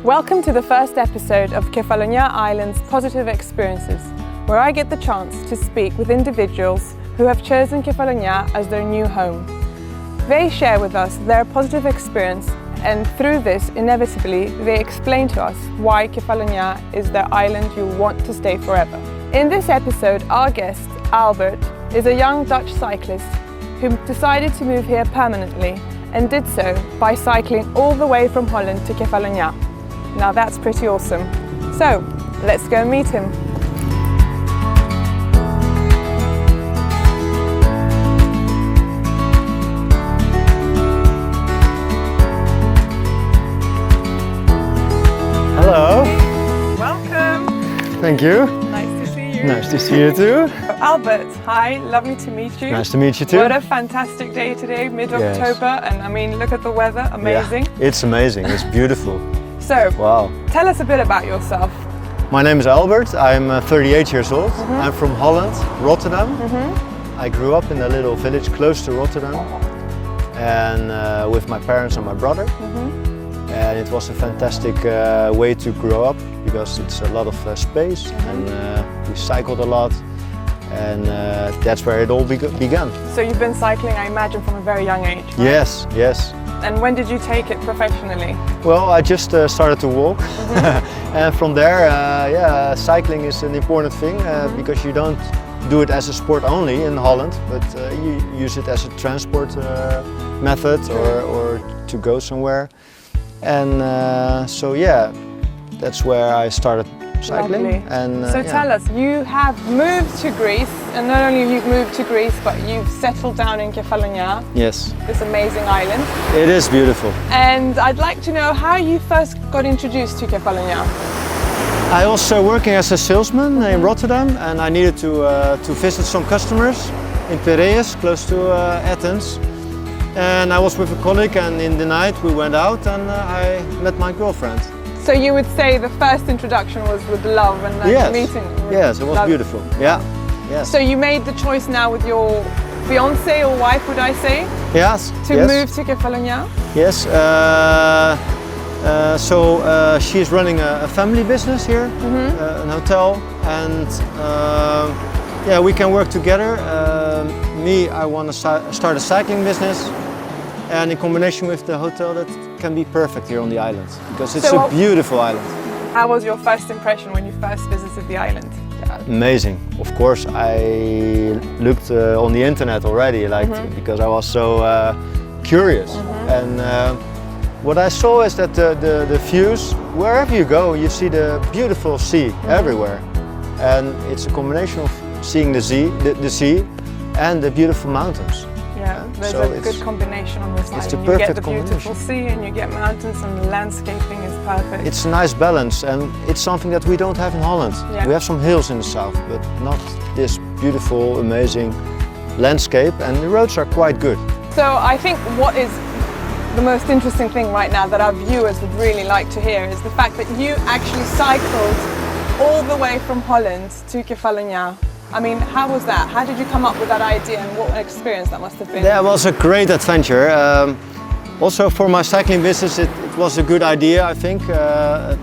Welcome to the first episode of Kefalonia Island's Positive Experiences, where I get the chance to speak with individuals who have chosen Kefalonia as their new home. They share with us their positive experience, and through this, inevitably, they explain to us why Kefalonia is their island you'll want to stay forever. In this episode, our guest, Albert, is a young Dutch cyclist who decided to move here permanently and did so by cycling all the way from Holland to Kefalonia. Now that's pretty awesome. So, let's go meet him. Hello. Welcome. Thank you. Nice to see you. Nice to see you too. Albert, hi, lovely to meet you. Nice to meet you too. What a fantastic day today, mid-October, and I mean, look at the weather, amazing. Yeah, it's amazing, it's beautiful. So, Wow. tell us a bit about yourself. My name is Albert, I'm 38 years old. I'm from Holland, Rotterdam. I grew up in a little village close to Rotterdam and with my parents and my brother. And it was a fantastic way to grow up because it's a lot of space and we cycled a lot. And that's where it all began. So you've been cycling, I imagine, from a very young age, right? Yes, yes. And when did you take it professionally? Well, I just started to walk, and from there, yeah, cycling is an important thing because you don't do it as a sport only in Holland, but you use it as a transport method or to go somewhere. And so, yeah, that's where I started cycling. Lovely. And so yeah. tell us, you have moved to Greece, and not only you've moved to Greece, but you've settled down in Kefalonia, Yes, this amazing island. it is beautiful. And I'd like to know how you first got introduced to Kefalonia. I was working as a salesman in Rotterdam, and I needed to visit some customers in Piraeus, close to Athens. And I was with a colleague, and in the night we went out and I met my girlfriend. So you would say the first introduction was with love and Yes. meeting? with Yes, it was love. beautiful. Yeah. Yes. So you made the choice now with your fiancé or wife, would I say, Yes. to yes. move to Kefalonia? Yes. She is running a family business here, an hotel, and yeah, we can work together. Me, I want to start a cycling business, and in combination with the hotel, that can be perfect here on the island because it's So a beautiful island. How was your first impression when you first visited the island? Amazing. Of course, I looked on the internet already, because I was so curious. And what I saw is that the views, wherever you go, you see the beautiful sea everywhere. And it's a combination of seeing the sea and the beautiful mountains. Yeah, there's So a good combination on this it's island. the You get perfect the beautiful combination. sea and you get mountains, and the landscaping is perfect. It's a nice balance, and it's something that we don't have in Holland. Yeah. We have some hills in the south, but not this beautiful, amazing landscape, and the roads are quite good. So I think what is the most interesting thing right now that our viewers would really like to hear is the fact that you actually cycled all the way from Holland to Kefalonia. I mean, how was that? How did you come up with that idea, and what an experience that must have been? That was a great adventure. Also for my cycling business, it was a good idea, I think,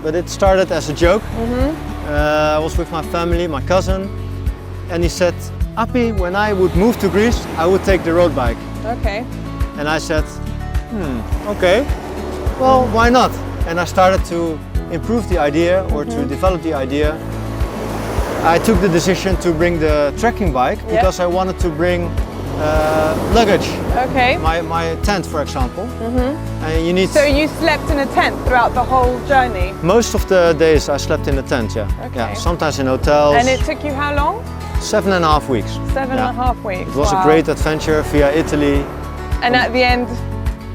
but it started as a joke. I was with my family, my cousin, and he said, Appie, when I would move to Greece, I would take the road bike. Okay. And I said, okay, well, why not? And I started to improve the idea or to develop the idea. I took the decision to bring the trekking bike because I wanted to bring luggage. Okay. My tent, for example. And you need. So you slept in a tent throughout the whole journey? Most of the days I slept in a tent, yeah. Okay. Yeah, sometimes in hotels. And it took you how long? 7.5 weeks. 7.5 weeks. It was Wow. a great adventure via Italy. And at the end,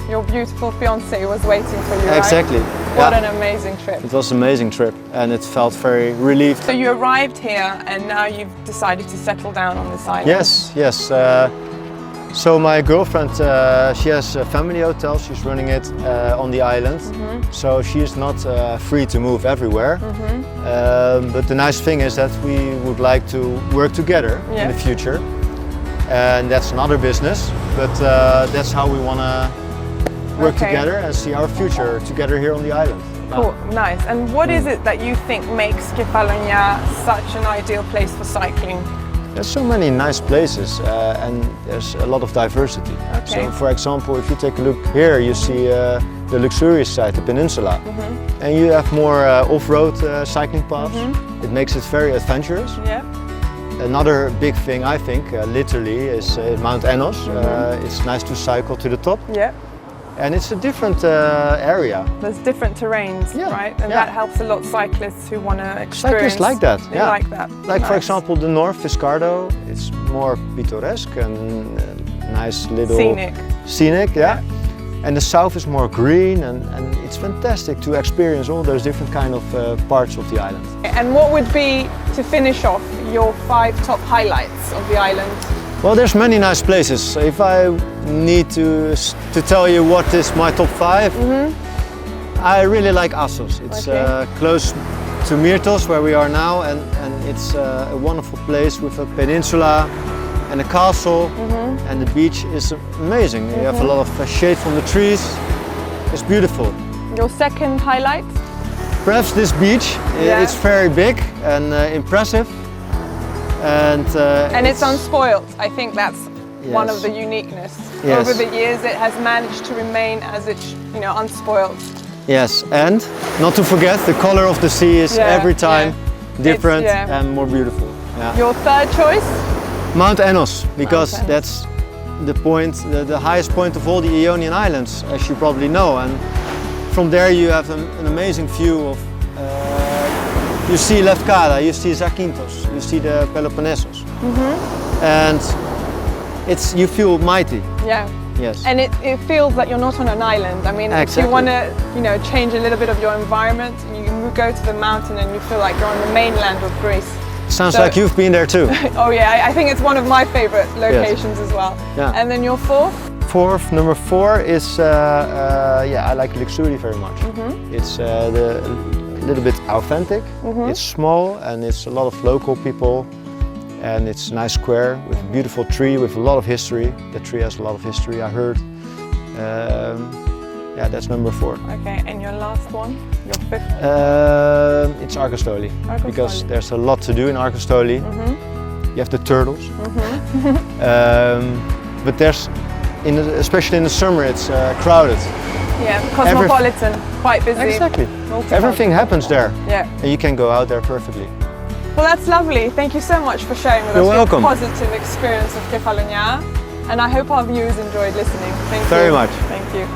your beautiful fiancé was waiting for you, right? Exactly. What yeah. an amazing trip. It was an amazing trip, and it felt very relieved. So you arrived here, and now you've decided to settle down on this island? Yes, yes. So my girlfriend, she has a family hotel. She's running it on the island. So she is not free to move everywhere. But the nice thing is that we would like to work together in the future. And that's another business, but that's how we want to work together and see our future together here on the island. Cool, nice. And what is it that you think makes Kefalonia such an ideal place for cycling? There's so many nice places and there's a lot of diversity. Okay. So for example, if you take a look here, you see the luxurious side, the peninsula. And you have more off-road cycling paths. It makes it very adventurous. Yeah. Another big thing I think, literally, is Mount Enos. It's nice to cycle to the top. Yeah. And it's a different area. There's different terrains, Yeah, right? And yeah. that helps a lot cyclists who want to experience. Cyclists like that, They yeah. like that. Like for Nice. example, the North Fiscardo, it's more pittoresque and nice little... Scenic, yeah. And the south is more green and it's fantastic to experience all those different kind of parts of the island. And what would be, to finish off, your 5 top highlights of the island? Well, there's many nice places. If I need to tell you what is my top 5, I really like Assos. It's close to Myrtos, where we are now, and it's a wonderful place with a peninsula and a castle, and the beach is amazing. You have a lot of shade from the trees. It's beautiful. Your second highlight? Perhaps this beach, it's very big and impressive. And it's unspoilt. I think that's one of the uniqueness. Yes. Over the years, it has managed to remain as it's, unspoilt. Yes, and not to forget, the color of the sea is every time different and more beautiful. Yeah. Your third choice? Mount Enos, because Mount Enos. that's the point, the highest point of all the Ionian Islands, as you probably know. And from there you have an amazing view of, you see Lefkada, you see Zakynthos, you see the Peloponnesos. And you feel mighty. Yeah. Yes. And it feels that you're not on an island. I mean, if you want to, change a little bit of your environment, you go to the mountain and you feel like you're on the mainland of Greece. Sounds like you've been there too. Oh yeah, I think it's one of my favorite locations as well. Yeah. And then your fourth? Number 4 is, I like luxury very much. It's a little bit authentic. It's small and it's a lot of local people. And it's a nice square with a beautiful tree with a lot of history. The tree has a lot of history, I heard. That's number 4. Okay, and your last one? Your 5th? It's Arcostoli. Because there's a lot to do in Arcostoli. You have the turtles. But there's, especially in the summer, it's crowded. Yeah, cosmopolitan, quite busy. Exactly. Everything happens there. Yeah. And you can go out there perfectly. Well, that's lovely. Thank you so much for sharing with us welcome. your positive experience of Kefalonia. And I hope our viewers enjoyed listening. Thank you. Very much. Thank you.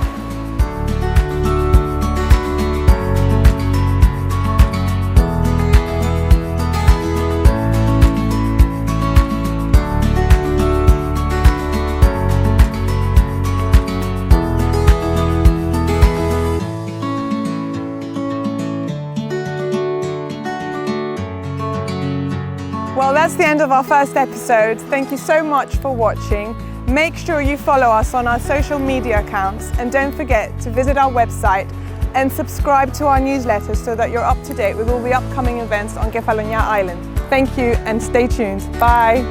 Well, that's the end of our first episode. Thank you so much for watching. Make sure you follow us on our social media accounts and don't forget to visit our website and subscribe to our newsletter so that you're up to date with all the upcoming events on Kefalonia Island. Thank you and stay tuned. Bye.